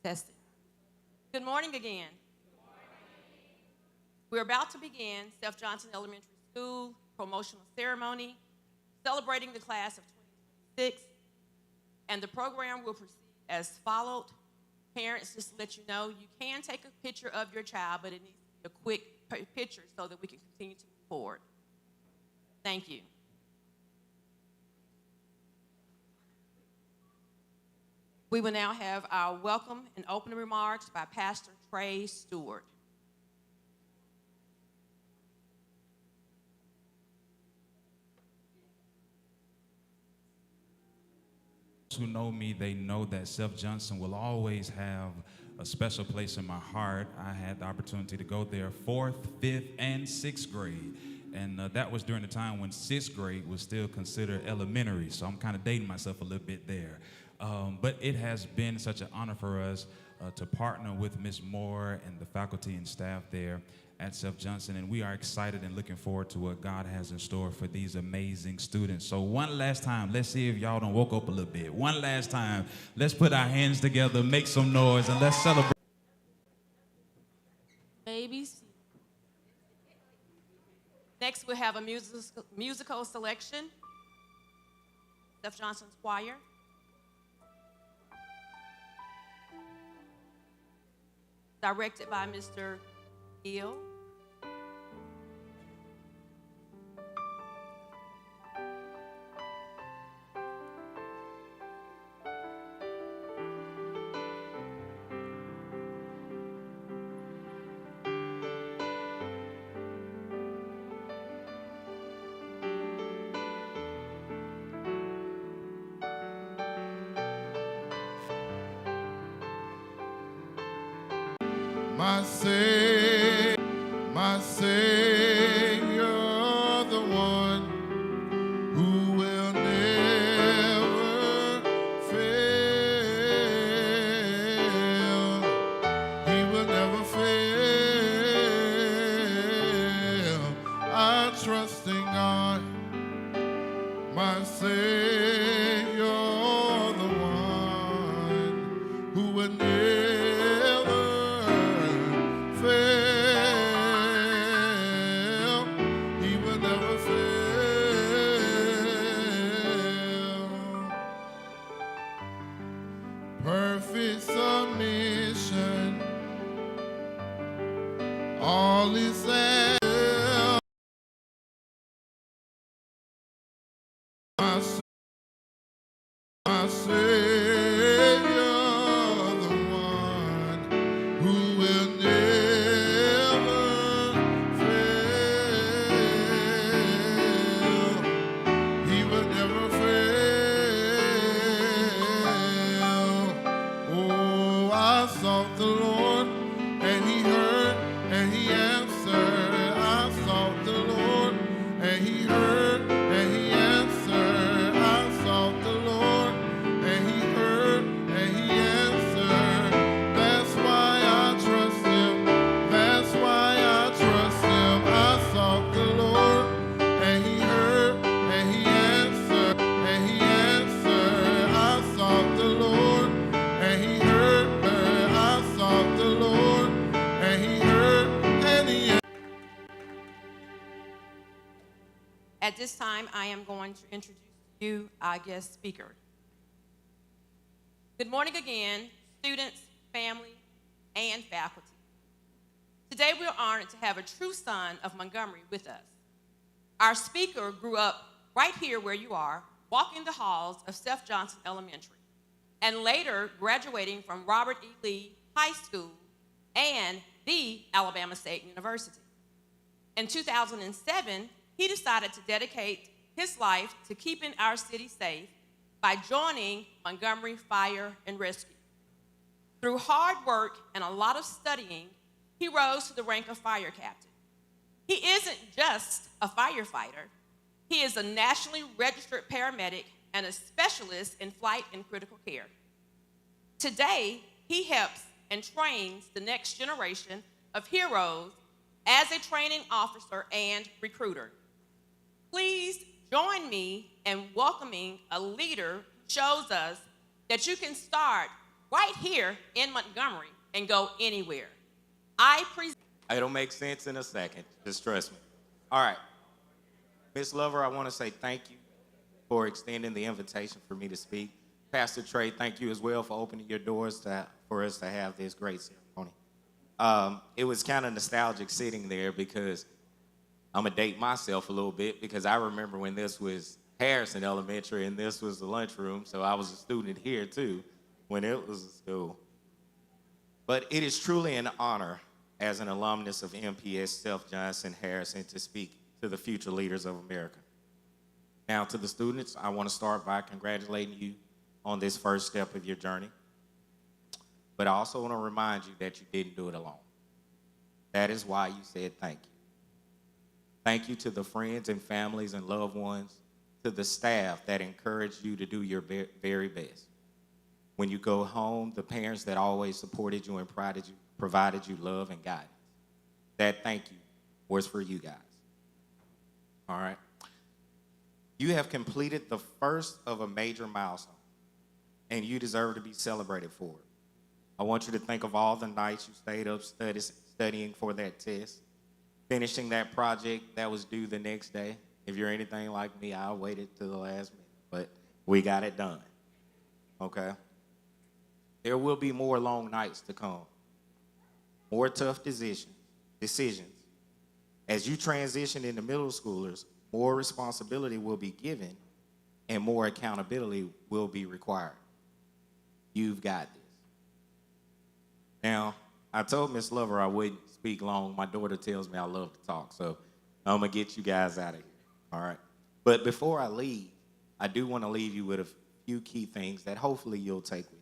Testing. Good morning again. We're about to begin Seth Johnson Elementary School promotional ceremony, celebrating the class of 2026, and the program will proceed as followed. Parents, just to let you know, you can take a picture of your child, but it needs to be a quick picture so that we can continue to move forward. Thank you. We will now have our welcome and opening remarks by Pastor Trey Stewart. Who know me, they know that Seth Johnson will always have a special place in my heart. I had the opportunity to go there 4th, 5th, and 6th grade. And that was during the time when 6th grade was still considered elementary. So I'm kind of dating myself a little bit there. But it has been such an honor for us to partner with Ms. Moore and the faculty and staff there at Seth Johnson, and we are excited and looking forward to what God has in store for these amazing students. So one last time, let's see if y'all done woke up a little bit. One last time, let's put our hands together, make some noise, and let's celebrate. Babies. Next, we'll have a musical selection. Seth Johnson's choir. Directed by Mr. Gill. My Savior, the one who will never fail. He will never fail. I trust in God, my Savior, the one who will never fail. He will never fail. Perfect submission, all is well. My Savior, the one who will never fail. He will never fail. Oh, I sought the Lord, and He heard, and He answered. I sought the Lord, and He heard, and He answered. I sought the Lord, and He heard, and He answered. That's why I trust Him. That's why I trust Him. I sought the Lord, and He heard, and He answered, and He answered. I sought the Lord, and He heard. I sought the Lord, and He heard, and He answered. At this time, I am going to introduce to you our guest speaker. Good morning again, students, family, and faculty. Today, we're honored to have a true son of Montgomery with us. Our speaker grew up right here where you are, walking the halls of Seth Johnson Elementary, and later graduating from Robert E. Lee High School and the Alabama State University. In 2007, he decided to dedicate his life to keeping our city safe by joining Montgomery Fire and Rescue. Through hard work and a lot of studying, he rose to the rank of fire captain. He isn't just a firefighter. He is a nationally registered paramedic and a specialist in flight and critical care. Today, he helps and trains the next generation of heroes as a training officer and recruiter. Please join me in welcoming a leader who shows us that you can start right here in Montgomery and go anywhere. It'll make sense in a second. Just trust me. All right. Ms. Lover, I want to say thank you for extending the invitation for me to speak. Pastor Trey, thank you as well for opening your doors for us to have this great ceremony. It was kind of nostalgic sitting there because I'm going to date myself a little bit because I remember when this was Harrison Elementary and this was the lunchroom, so I was a student here too. when it was a school. But it is truly an honor as an alumnus of MPS Seth Johnson Harrison to speak to the future leaders of America. Now, to the students, I want to start by congratulating you on this first step of your journey. But I also want to remind you that you didn't do it alone. That is why you said thank you. Thank you to the friends and families and loved ones, to the staff that encouraged you to do your very best. When you go home, the parents that always supported you and provided you love and guidance. That thank you was for you guys. All right? You have completed the first of a major milestone, and you deserve to be celebrated for it. I want you to think of all the nights you stayed up studying for that test, finishing that project that was due the next day. If you're anything like me, I waited to the last minute, but we got it done, okay? There will be more long nights to come, more tough decisions. As you transition into middle schoolers, more responsibility will be given and more accountability will be required. You've got this. Now, I told Miss Lover I wouldn't speak long. My daughter tells me I love to talk, so I'm going to get you guys out of here, all right? But before I leave, I do want to leave you with a few key things that hopefully you'll take with you.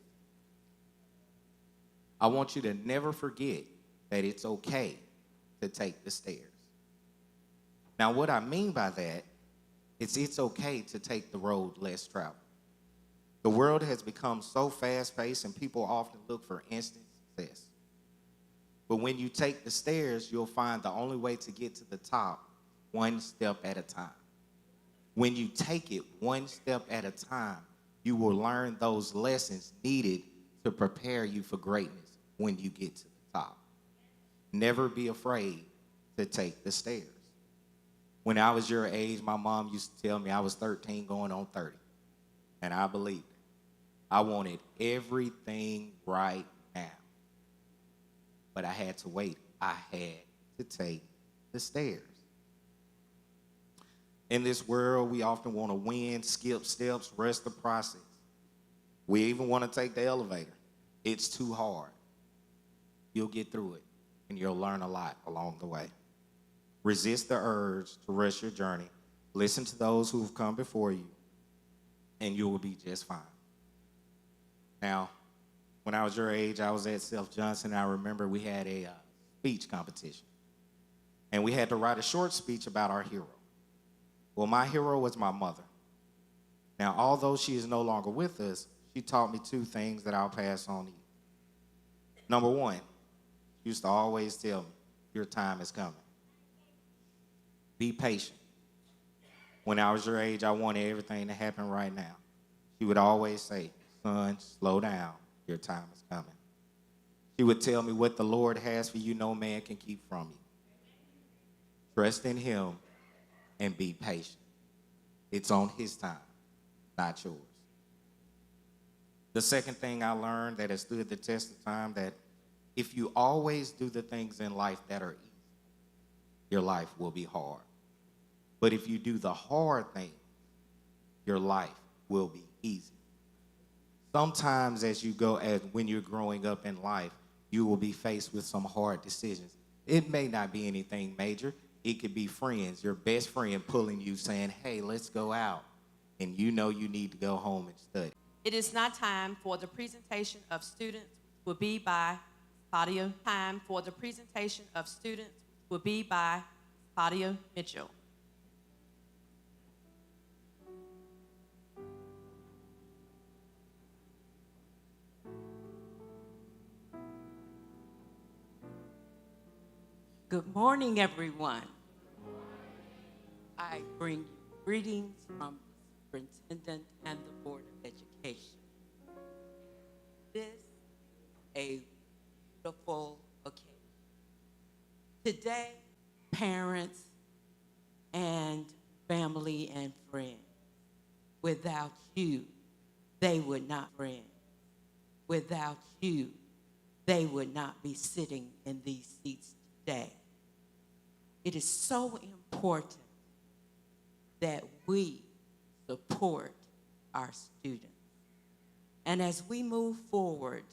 I want you to never forget that it's okay to take the stairs. Now, what I mean by that is it's okay to take the road less traveled. The world has become so fast-paced and people often look for instant success. But when you take the stairs, you'll find the only way to get to the top, one step at a time. When you take it one step at a time, you will learn those lessons needed to prepare you for greatness when you get to the top. Never be afraid to take the stairs. When I was your age, my mom used to tell me I was 13 going on 30, and I believed it. I wanted everything right now, but I had to wait. I had to take the stairs. In this world, we often want to win, skip steps, rush the process. We even want to take the elevator. It's too hard. You'll get through it, and you'll learn a lot along the way. Resist the urge to rush your journey. Listen to those who have come before you, and you will be just fine. Now, when I was your age, I was at Seth Johnson, and I remember we had a speech competition. And we had to write a short speech about our hero. Well, my hero was my mother. Now, although she is no longer with us, she taught me two things that I'll pass on to you. Number one, she used to always tell me, your time is coming. Be patient. When I was your age, I wanted everything to happen right now. She would always say, son, slow down. Your time is coming. She would tell me what the Lord has for you, no man can keep from you. Trust in him and be patient. It's on his time, not yours. The second thing I learned that has stood the test of time, that if you always do the things in life that are easy, your life will be hard. But if you do the hard things, your life will be easy. Sometimes when you're growing up in life, you will be faced with some hard decisions. It may not be anything major. It could be friends, your best friend pulling you saying, hey, let's go out. And you know you need to go home and study. It is now time for the presentation of students, which will be by Sadia. Time for the presentation of students, which will be by Sadia Mitchell. Good morning, everyone. I bring you greetings from the superintendent and the Board of Education. This is a beautiful occasion. Today, parents and family and friends, without you, they would not friends. Without you, they would not be sitting in these seats today. It is so important that we support our students. And as we move forward,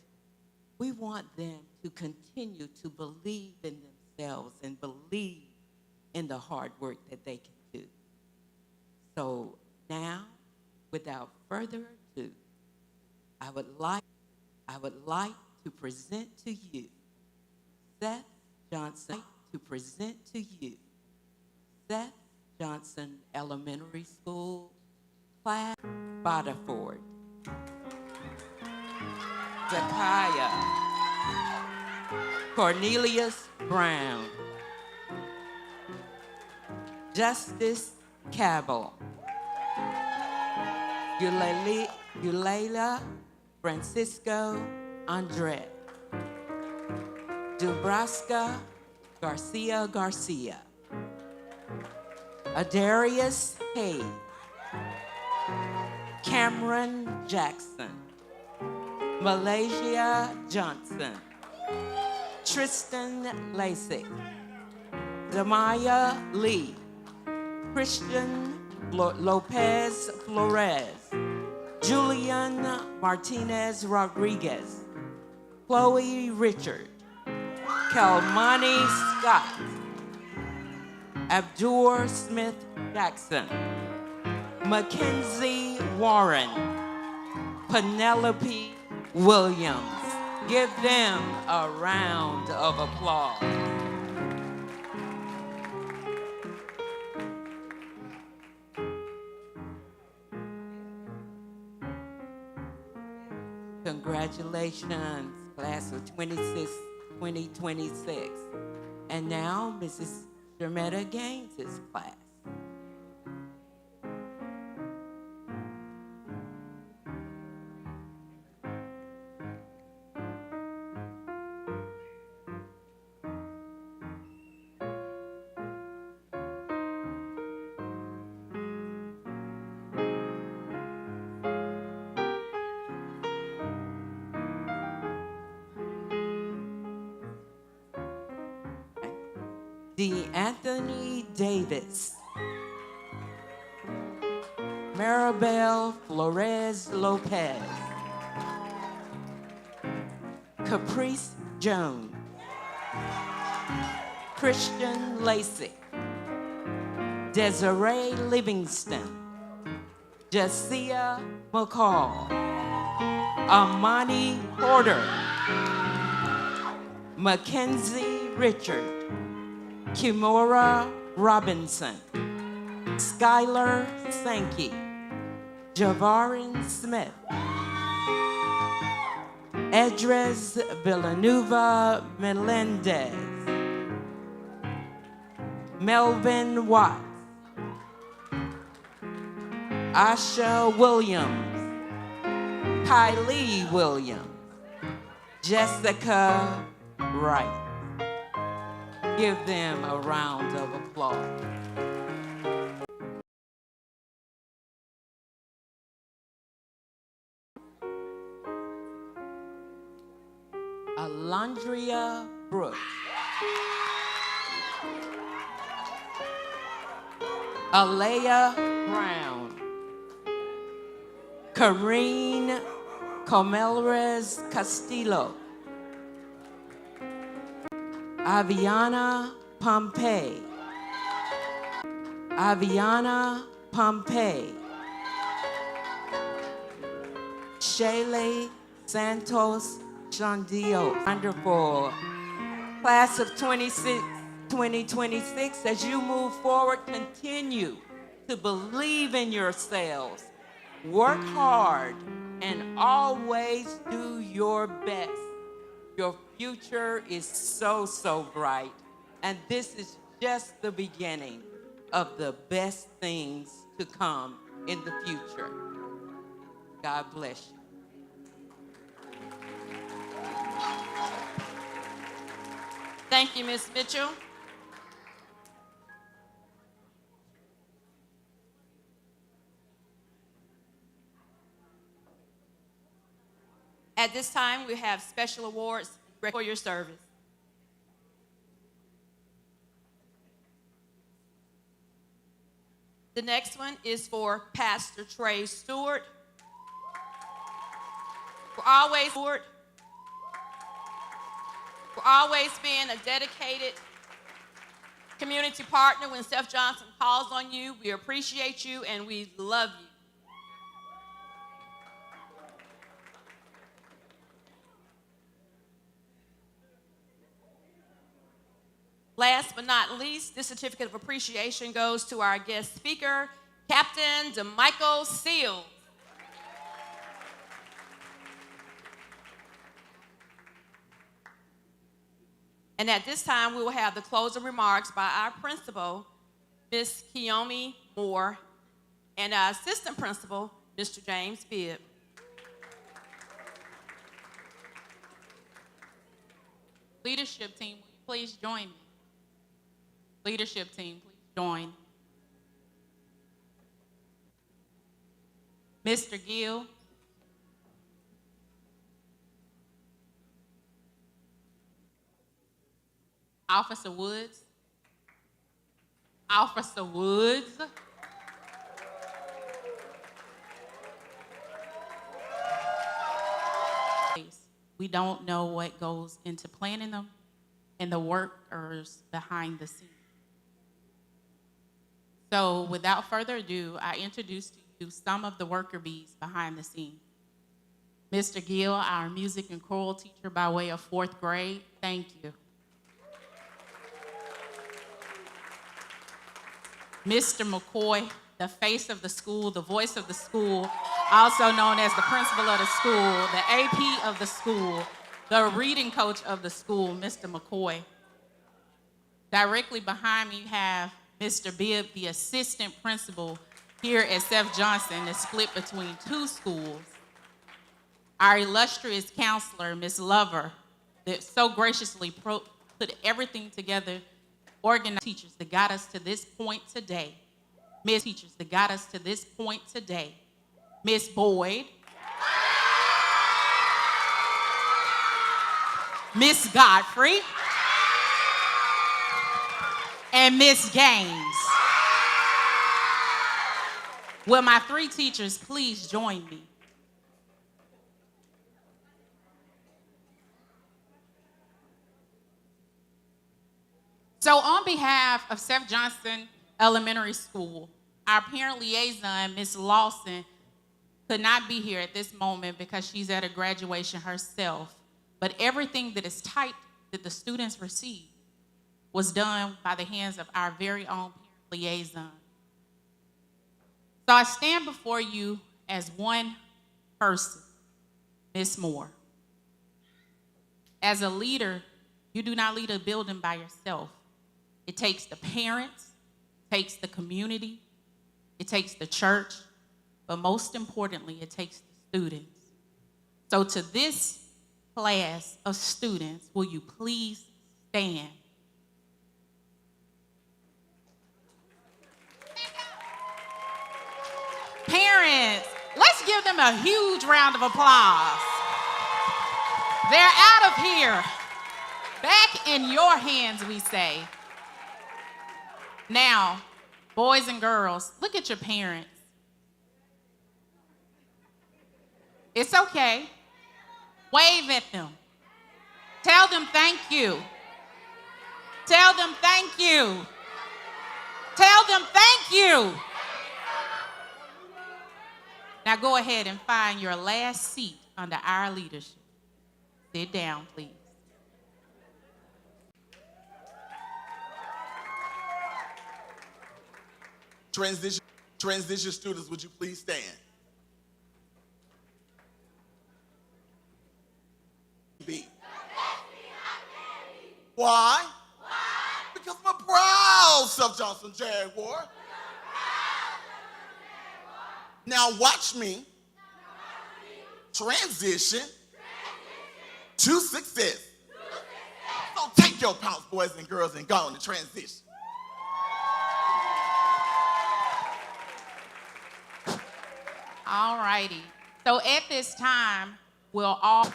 we want them to continue to believe in themselves and believe in the hard work that they can do. So now, without further ado, I would like to present to you Seth Johnson, to present to you Seth Johnson Elementary School class, Bodiford, Zakiah, Cornelius Brown, Justice Cabell, Eulela Francisco Andre, Dubraska Garcia, Adarius Hayes, Cameron Jackson, Malaysia Johnson, Tristan Lasik, Damaya Lee, Christian Lopez Flores, Julian Martinez Rodriguez, Chloe Richard, Kelmani Scott, Abdur Smith Jackson, Mackenzie Warren, Penelope Williams. Give them a round of applause. Congratulations, class of 2026. And now, Mrs. Jermetta Gaines' class. D. Anthony Davis, Maribel Flores Lopez, Caprice Jones, Christian Lasik, Desiree Livingston, Jessia McCall, Amani Porter, Mackenzie Richard, Kimora Robinson, Skylar Sankey, Javarin Smith, Edres Villanueva Melendez, Melvin Watts, Asha Williams, Kylie Williams, Jessica Wright. Give them a round of applause. Alondria Brooks, Alea Brown, Kareen Comelrez Castillo, Aviana Pompey, Shaylee Santos Shandio. Wonderful. Class of 2026, as you move forward, continue to believe in yourselves, work hard, and always do your best. Your future is so, so bright, and this is just the beginning of the best things to come in the future. God bless you. Thank you, Ms. Mitchell. At this time, we have special awards for your service. The next one is for Pastor Trey Stewart. for always being a dedicated community partner when Seth Johnson calls on you. We appreciate you and we love you. Last but not least, this certificate of appreciation goes to our guest speaker, Captain DeMichael Seals. And at this time, we will have the closing remarks by our principal, Ms. Kiyomi Moore, and our assistant principal, Mr. James Bibb. Leadership team, will you please join me? Leadership team, please join. Mr. Gill. Officer Woods. Officer Woods. We don't know what goes into planning them and the workers behind the scenes. So without further ado, I introduce to you some of the worker bees behind the scenes. Mr. Gill, our music and choral teacher by way of 4th grade, thank you. Mr. McCoy, the face of the school, the voice of the school, also known as the principal of the school, the AP of the school, the reading coach of the school, Mr. McCoy. Directly behind me you have Mr. Bibb, the assistant principal here at Seth Johnson, is split between 2 schools. Our illustrious counselor, Ms. Lover, that so graciously put everything together, organized teachers that got us to this point today. Miss Teachers that got us to this point today. Miss Boyd. Miss Godfrey. And Miss Gaines. Will my 3 teachers please join me? So on behalf of Seth Johnson Elementary School, our parent liaison, Ms. Lawson, could not be here at this moment because she's at a graduation herself. But everything that is typed that the students received was done by the hands of our very own parent liaison. So I stand before you as one person, Ms. Moore. As a leader, you do not lead a building by yourself. It takes the parents, it takes the community, it takes the church, but most importantly, it takes the students. So to this class of students, will you please stand? Parents, let's give them a huge round of applause. They're out of here. Back in your hands, we say. Now, boys and girls, look at your parents. It's okay. Wave at them. Tell them thank you. Tell them thank you. Tell them thank you. Now go ahead and find your last seat under our leadership. Sit down, please. Transition students, would you please stand? B. Why? Because I'm a proud Seth Johnson Jaguar. Now watch me transition to success. So take your pounce, boys and girls, and go on to transition. All righty. So at this time, we'll all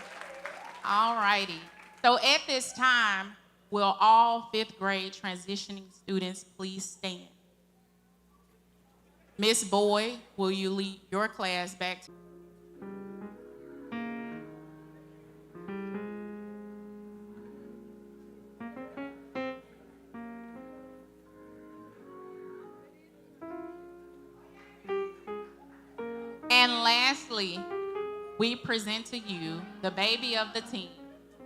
5th grade transitioning students please stand? Miss Boyd, will you lead your class back to And lastly, we present to you the baby of the team,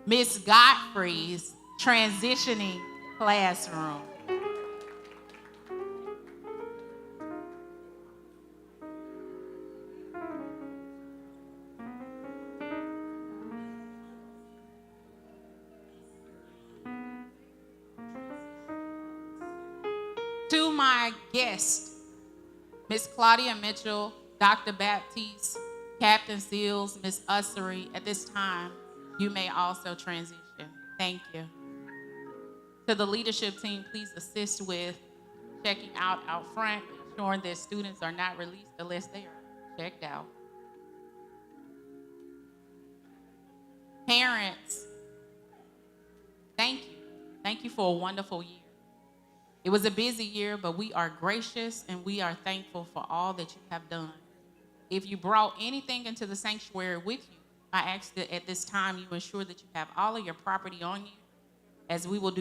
Miss Godfrey's transitioning classroom. To my guests, Miss Claudia Mitchell, Dr. Baptiste, Captain Seals, Miss Ussery, at this time, you may also transition. Thank you. To the leadership team, please assist with checking out front, ensuring that students are not released unless they are checked out. Parents, thank you. Thank you for a wonderful year. It was a busy year, but we are gracious and we are thankful for all that you have done. If you brought anything into the sanctuary with you, I ask that at this time you ensure that you have all of your property on you, as we will do